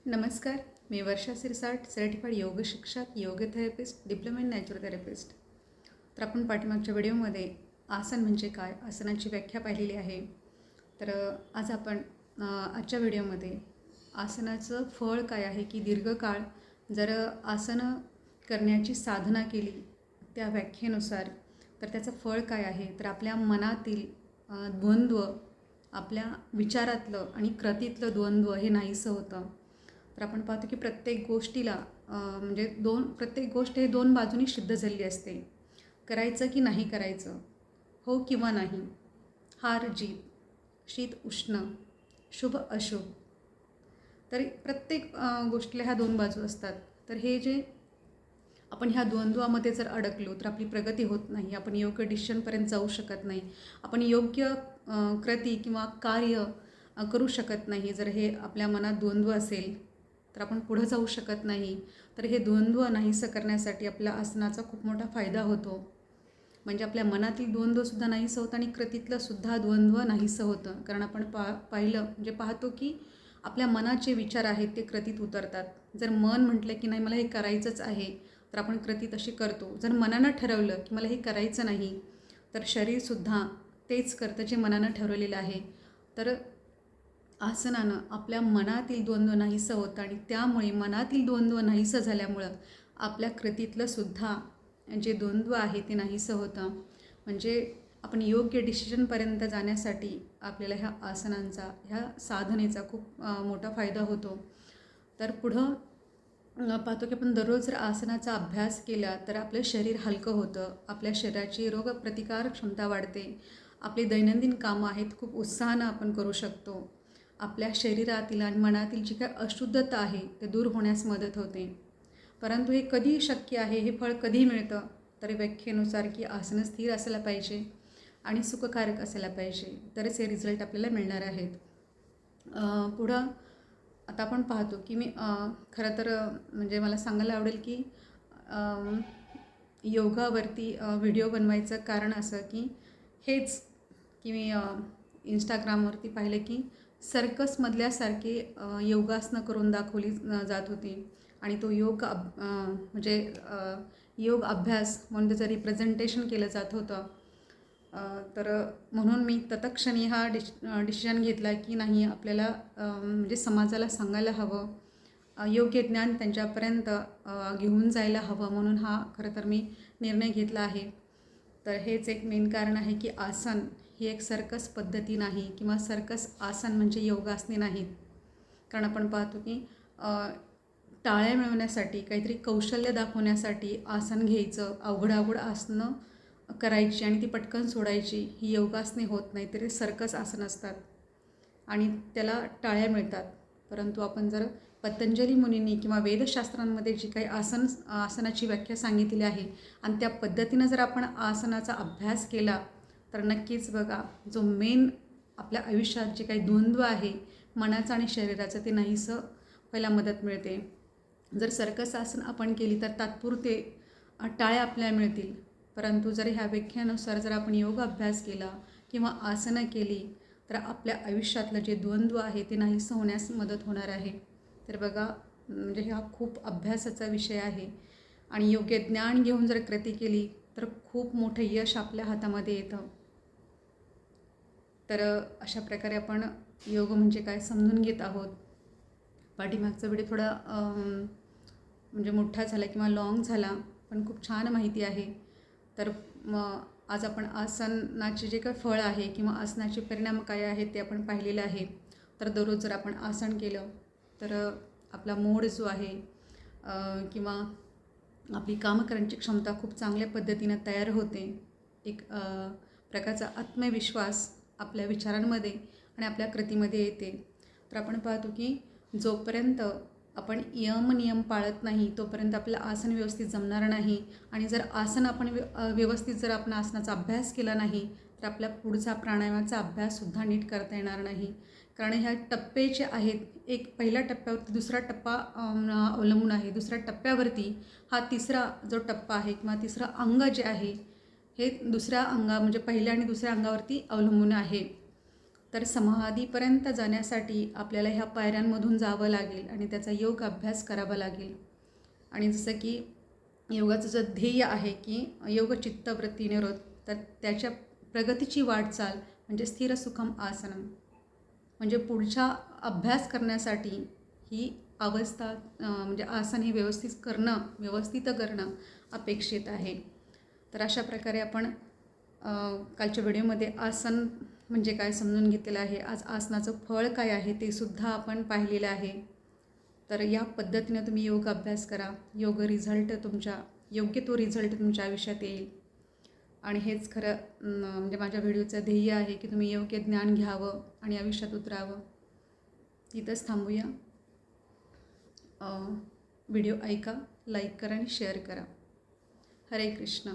नमस्कार. मी वर्षा सिरसाट, सर्टिफाईड योग शिक्षक, योग थेरपिस्ट, डिप्लोमा इन नॅचरोथेरपिस्ट. तर आपण पाठीमागच्या व्हिडिओमध्ये आसन म्हणजे काय, आसनाची व्याख्या पाहिलेली आहे. तर आज आपण आजच्या व्हिडिओमध्ये आसनाचं फळ काय आहे, की दीर्घकाळ जर आसनं करण्याची साधना केली त्या व्याख्येनुसार तर त्याचं फळ काय आहे. तर आपल्या मनातील द्वंद्व, आपल्या विचारातलं आणि कृतीतलं द्वंद्व हे नाहीसं होतं. तर आपण पाहतो की प्रत्येक गोष्टीला म्हणजे प्रत्येक गोष्ट हे दोन बाजूनी सिद्ध झालेली असते. करायचं की नाही करायचं, हो किंवा नाही, हार जीत, शीत उष्ण, शुभ अशुभ. तर प्रत्येक गोष्टीला ह्या दोन बाजू असतात. तर हे जे आपण ह्या द्वंद्वामध्ये जर अडकलो तर आपली प्रगती होत नाही, आपण योग्य डिसिशनपर्यंत जाऊ शकत नाही, आपण योग्य कृती किंवा कार्य करू शकत नाही. जर हे आपल्या मनात द्वंद्व असेल तर आपण पुढं जाऊ शकत नाही. तर हे द्वंद्व नाहीसं करण्यासाठी आपल्या आसनाचा खूप मोठा फायदा होतो. म्हणजे आपल्या मनातील द्वंद्वसुद्धा नाहीसं होतं आणि कृतीतलंसुद्धा द्वंद्व नाहीसं होतं. कारण आपण पाहिलं म्हणजे पाहतो की आपल्या मनात जे विचार आहेत ते कृतीत उतरतात. जर मन म्हटलं की नाही मला हे करायचंच आहे तर आपण कृती तशी करतो. जर मनानं ठरवलं की मला हे करायचं नाही तर शरीरसुद्धा तेच करतं जे मनानं ठरवलेलं आहे. तर आसनानं आपल्या मनातील द्वंद्व नाहीसं होतं आणि त्यामुळे मनातील द्वंद्व नाहीसं झाल्यामुळं आपल्या कृतीतलं सुद्धा जे द्वंद्व आहे ते नाहीसं होतं. म्हणजे आपण योग्य डिसिजनपर्यंत जाण्यासाठी आपल्याला ह्या आसनांचा, ह्या साधनेचा खूप मोठा फायदा होतो. तर पुढं पाहतो की आपण दररोज जर आसनाचा अभ्यास केला तर आपलं शरीर हलकं होतं, आपल्या शरीराची रोगप्रतिकार क्षमता वाढते, आपली दैनंदिन कामं आहेत खूप उत्साहानं आपण करू शकतो. आपल्या शरीरातील आणि मनातील जी काही अशुद्धता आहे ते दूर होण्यास मदत होते. परंतु हे कधी शक्य आहे, हे फळ कधी मिळतं, तर व्याख्येनुसार की आसनं स्थिर असायला पाहिजे आणि सुखकारक असायला पाहिजे, तरच हे रिझल्ट आपल्याला मिळणार आहेत. पुढं आता आपण पाहतो की मी खरं तर म्हणजे मला सांगायला आवडेल की योगावरती व्हिडिओ बनवायचं कारण असं की हेच की मी इंस्टाग्रामवरती पाहिलं की सर्कसमधल्यासारखे योगासनं करून दाखवली जात होती आणि तो म्हणजे योग अभ्यास म्हणून त्याचं रिप्रेझेंटेशन केलं जात होतं. तर म्हणून मी तत्क्षणी हा डिसिजन घेतला की नाही आपल्याला म्हणजे समाजाला सांगायला हवं, योग्य ज्ञान त्यांच्यापर्यंत घेऊन जायला हवं, म्हणून हा खरं तर मी निर्णय घेतला आहे. तर हेच एक मेन कारण आहे की आसन ही एक सर्कस पद्धती नाही किंवा सर्कस आसन म्हणजे योगासने नाहीत. कारण आपण पाहतो की टाळ्या मिळवण्यासाठी, काहीतरी कौशल्य दाखवण्यासाठी आसन घ्यायचं, अवघड आसनं करायची आणि ती पटकन सोडायची, ही योगासने होत नाही. तर ते सर्कस आसन असतात आणि त्याला टाळ्या मिळतात. परंतु आपण जर पतंजली मुनींनी किंवा वेदशास्त्रांमध्ये जी काही आसनाची व्याख्या सांगितलेली आहे आणि त्या पद्धतीनं जर आपण आसनाचा अभ्यास केला तर नक्कीच बघा, जो मेन आपल्या आयुष्यात जे काही द्वंद्व आहे मनाचं आणि शरीराचं ते नाहीसं व्हायला मदत मिळते. जर सर्कस आसन आपण केली तर तात्पुरते टाळ्या आपल्याला मिळतील, परंतु जर ह्या व्याख्यानुसार जर आपण योग अभ्यास केला किंवा आसनं केली तर आपल्या आयुष्यातलं जे द्वंद्व आहे ते नाहीसं होण्यास मदत होणार आहे. तर बघा, म्हणजे हा खूप अभ्यासाचा विषय आहे आणि योग्य ज्ञान घेऊन जर कृती केली तर खूप मोठं यश आपल्या हातामध्ये येतं. तर अशा प्रकारे आपण योग म्हणजे काय समजून घेत आहोत. पाठीमागचा व्हिडिओ थोडा म्हणजे मोठा झाला किंवा लाँग झाला, पण खूप छान माहिती आहे. तर मग आज आपण आसनाचे जे काही फळ आहे किंवा आसनाचे परिणाम काय आहेत ते आपण पाहिलेलं आहे. तर दररोज जर आपण आसन केलं तर आपला मूड जो आहे किंवा आपली कामं करण्याची क्षमता खूप चांगल्या पद्धतीनं तयार होते. एक प्रकारचा आत्मविश्वास आपल्या विचारांमध्ये आणि आपल्या कृतीमध्ये येते. तर आपण पाहतो की जोपर्यंत आपण नियम पाळत नाही तोपर्यंत आपलं आसन व्यवस्थित जमणार नाही आणि जर आसन आपण व्यवस्थित जर आपण आसनाचा अभ्यास केला नाही तर आपल्या पुढचा प्राणायामाचा अभ्याससुद्धा नीट करता येणार नाही. कारण ह्या टप्पे जे आहेत, एक पहिल्या टप्प्यावरती दुसरा टप्पा अवलंबून आहे, दुसऱ्या टप्प्यावरती हा तिसरा जो टप्पा आहे किंवा तिसरं अंग जे आहे हे दुसऱ्या म्हणजे पहिल्या आणि दुसऱ्या अंगावरती अवलंबून आहे. तर समाधीपर्यंत जाण्यासाठी आपल्याला ह्या पायऱ्यांमधून जावं लागेल आणि त्याचा योग अभ्यास करावा लागेल. आणि जसं की योगाचं जे ध्येय आहे की योग चित्तवृत्ती निरोध, तर त्याच्या प्रगतीची वाटचाल म्हणजे स्थिर सुखम आसनम, म्हणजे पुढचा अभ्यास करण्यासाठी ही अवस्था म्हणजे आसन हे व्यवस्थित करणं अपेक्षित आहे. तर अशा प्रकारे आपण कालच्या व्हिडिओमध्ये आसन म्हणजे काय समजून घेतलेलं आहे. आज आसनाचं फळ काय आहे ते सुद्धा आपण पाहिलेलं आहे. तर या पद्धतीनं तुम्ही योग अभ्यास करा. योग्य तो रिझल्ट तुमच्या आयुष्यात येईल. आणि हेच खरं म्हणजे माझ्या व्हिडिओचं ध्येय आहे की तुम्ही योग्य ज्ञान घ्यावं आणि आयुष्यात उतरावं. इथंच थांबूया. व्हिडिओ ऐका, लाईक करा आणि शेअर करा. हरे कृष्ण.